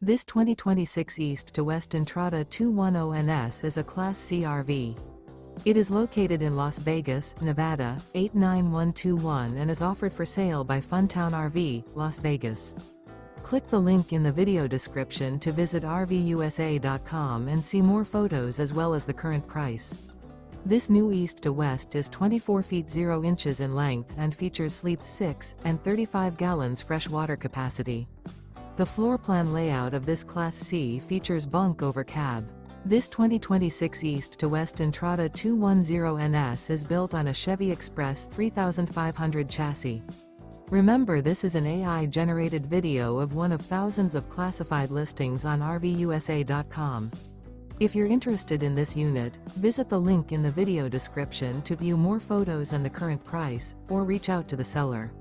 This 2026 East to West Entrada 210NS is a Class C RV. It is located in Las Vegas, Nevada, 89121 and is offered for sale by Funtown RV, Las Vegas. Click the link in the video description to visit RVUSA.com and see more photos as well as the current price. This new East to West is 24 feet 0 inches in length and features sleeps 6 and 35 gallons fresh water capacity. The floor plan layout of this Class C features bunk over cab. This 2026 East to West Entrada 210NS is built on a Chevy Express 3500 chassis. Remember, this is an AI-generated video of one of thousands of classified listings on RVUSA.com. If you're interested in this unit, visit the link in the video description to view more photos and the current price, or reach out to the seller.